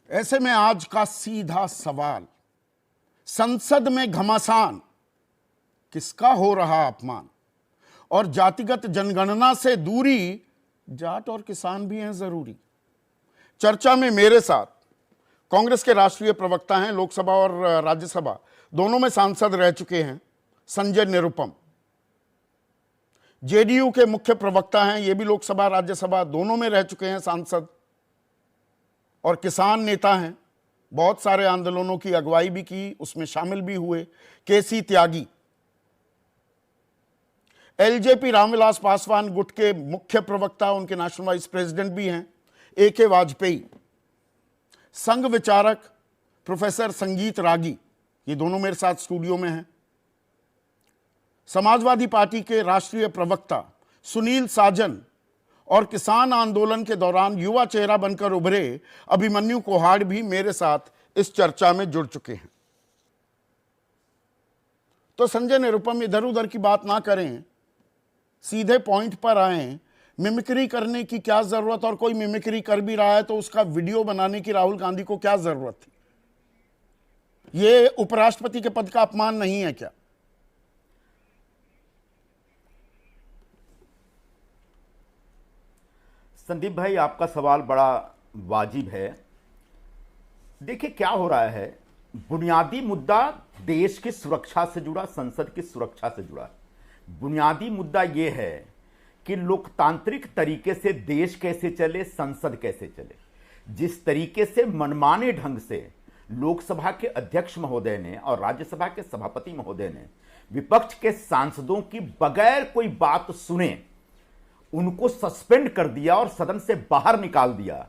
ऐसे में आज का सीधा सवाल, संसद में घमासान, किसका हो रहा अपमान? और जातिगत जनगणना से दूरी, जाट और किसान भी हैं जरूरी। चर्चा में मेरे साथ कांग्रेस के राष्ट्रीय प्रवक्ता हैं, लोकसभा और राज्यसभा दोनों में सांसद रह चुके हैं, संजय निरुपम। जेडीयू के मुख्य प्रवक्ता हैं, ये भी लोकसभा राज्यसभा दोनों में रह चुके हैं सांसद, और किसान नेता हैं, बहुत सारे आंदोलनों की अगुवाई भी की, उसमें शामिल भी हुए, केसी त्यागी। एलजेपी रामविलास पासवान गुट के मुख्य प्रवक्ता, उनके नेशनल वाइस प्रेसिडेंट भी हैं, AK वाजपेयी। संघ विचारक प्रोफेसर संगीत रागी, ये दोनों मेरे साथ स्टूडियो में हैं। समाजवादी पार्टी के राष्ट्रीय प्रवक्ता सुनील साजन और किसान आंदोलन के दौरान युवा चेहरा बनकर उभरे अभिमन्यु कोहाड़ भी मेरे साथ इस चर्चा में जुड़ चुके हैं। तो संजय निरुपम, इधर उधर की बात ना करें, सीधे पॉइंट पर आए। मिमिक्री करने की क्या जरूरत, और कोई मिमिक्री कर भी रहा है तो उसका वीडियो बनाने की राहुल गांधी को क्या जरूरत थी? यह उपराष्ट्रपति के पद का अपमान नहीं है क्या? संदीप भाई, आपका सवाल बड़ा वाजिब है। देखिए क्या हो रहा है, बुनियादी मुद्दा देश की सुरक्षा से जुड़ा, संसद की सुरक्षा से जुड़ा। बुनियादी मुद्दा यह है कि लोकतांत्रिक तरीके से देश कैसे चले, संसद कैसे चले। जिस तरीके से मनमाने ढंग से लोकसभा के अध्यक्ष महोदय ने और राज्यसभा के सभापति महोदय ने विपक्ष के सांसदों की बगैर कोई बात सुने उनको सस्पेंड कर दिया और सदन से बाहर निकाल दिया,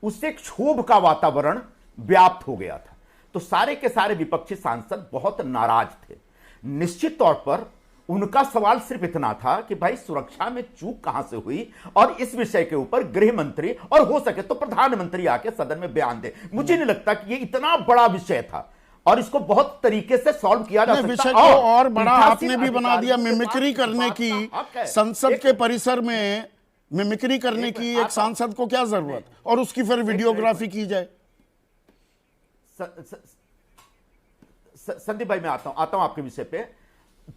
उससे एक क्षोभ का वातावरण व्याप्त हो गया था। तो सारे के सारे विपक्षी सांसद बहुत नाराज थे। निश्चित तौर पर उनका सवाल सिर्फ इतना था कि भाई सुरक्षा में चूक कहां से हुई, और इस विषय के ऊपर गृह मंत्री और हो सके तो प्रधानमंत्री आके सदन में बयान दे। मुझे नहीं लगता कि ये इतना बड़ा विषय था और इसको बहुत तरीके से सॉल्व किया जा सकता। विषय को और बड़ा आपने भी बना दिया। मिमिक्री करने की संसद के परिसर में मिमिक्री करने की एक सांसद को क्या जरूरत, और उसकी फिर वीडियोग्राफी की जाए। संदीप भाई, मैं आता हूं आपके विषय पे।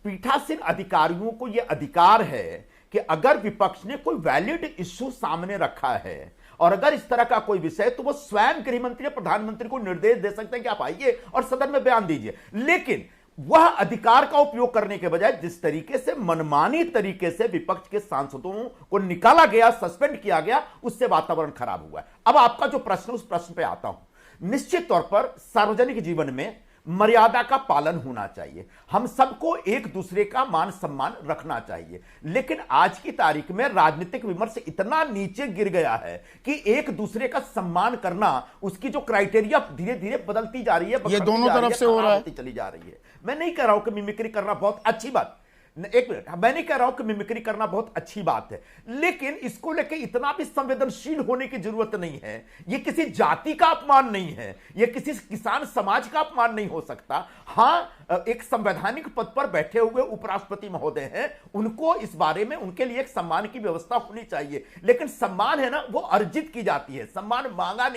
पीठासीन अधिकारियों को यह अधिकार है कि अगर विपक्ष ने कोई वैलिड इश्यू सामने रखा है और अगर इस तरह का कोई विषय, तो वो स्वयं गृह मंत्री या प्रधानमंत्री को निर्देश दे सकते हैं कि आप आइए और सदन में बयान दीजिए। लेकिन वह अधिकार का उपयोग करने के बजाय जिस तरीके से मनमानी तरीके से विपक्ष के सांसदों को निकाला गया, सस्पेंड किया गया, उससे वातावरण खराब हुआ है। अब आपका जो प्रश्न, उस प्रश्न पे आता हूं। निश्चित तौर पर सार्वजनिक जीवन में मर्यादा का पालन होना चाहिए। हम सबको एक दूसरे का मान सम्मान रखना चाहिए। लेकिन आज की तारीख में राजनीतिक विमर्श इतना नीचे गिर गया है कि एक दूसरे का सम्मान करना, उसकी जो क्राइटेरिया धीरे धीरे बदलती जा रही है, ये दोनों तरफ से हो रहा है, चली जा रही है। मैं नहीं कह रहा हूं कि मिमिक्री करना बहुत अच्छी बात, एक मिनट, मैं नहीं कह रहा हूं कि मिमिक्री करना बहुत अच्छी बात है, लेकिन इसको लेकर इतना भी संवेदनशील होने की जरूरत नहीं है। यह किसी जाति का अपमान नहीं है, यह किसी किसान समाज का अपमान नहीं हो सकता। हां, एक संवैधानिक पद पर बैठे हुए उपराष्ट्रपति महोदय हैं, उनको इस बारे में उनके लिए एक सम्मान की व्यवस्था होनी चाहिए। लेकिन सम्मान है ना, वो अर्जित की जाती है, सम्मान मांगा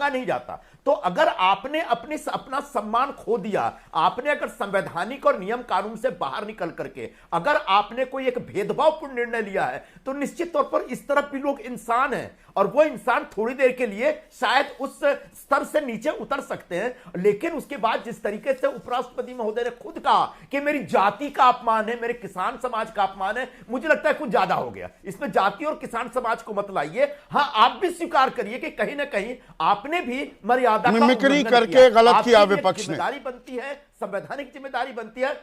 नहीं जाता। तो अगर आपने अपना सम्मान खो दिया, आपने अगर संवैधानिक और नियम कानून से बाहर निकल करके अगर आपने कोई एक भेदभावपूर्ण निर्णय लिया है, तो निश्चित तौर पर इस तरफ भी लोग इंसान हैं, और वो इंसान थोड़ी देर के लिए शायद उस स्तर से नीचे उतर सकते हैं। लेकिन उसके बाद जिस तरीके से उपराष्ट्रपति महोदय ने खुद कहा कि मेरी जाति का अपमान है, मेरे किसान समाज का अपमान है, मुझे लगता है कुछ ज्यादा हो गया। इसमें जाति और किसान समाज को मत लाइए। हां, आप भी स्वीकार करिए कि कहीं ना कहीं आपने भी मर्यादा का मिमिक्री करके गलत किया विपक्ष ने। जिम्मेदारी बनती है, संवैधानिक जिम्मेदारी बनती है।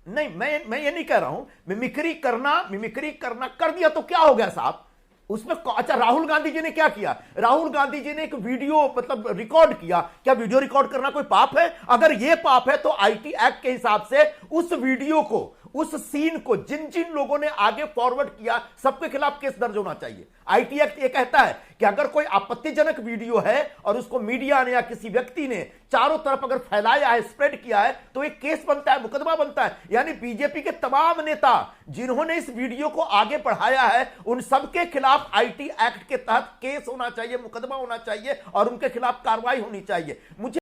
नहीं, मैं ये नहीं कह रहा हूं मिमिक्री करना कर दिया तो क्या हो गया साहब उसमें। अच्छा, राहुल गांधी जी ने क्या किया? राहुल गांधी जी ने एक वीडियो मतलब रिकॉर्ड किया। क्या वीडियो रिकॉर्ड करना कोई पाप है? अगर यह पाप है तो आईटी एक्ट के हिसाब से उस वीडियो को उस सीन को जिन जिन लोगों ने आगे फॉरवर्ड किया सबके खिलाफ केस दर्ज होना चाहिए। आईटी एक्ट ये कहता है कि अगर कोई आपत्तिजनक वीडियो है और उसको मीडिया ने या किसी व्यक्ति ने चारों तरफ अगर फैलाया है, स्प्रेड किया है, तो एक केस बनता है, मुकदमा बनता है। यानी बीजेपी के तमाम नेता जिन्होंने इस वीडियो को आगे बढ़ाया है उन सबके खिलाफ आईटी एक्ट के तहत केस होना चाहिए, मुकदमा होना चाहिए और उनके खिलाफ कार्रवाई होनी चाहिए। मुझे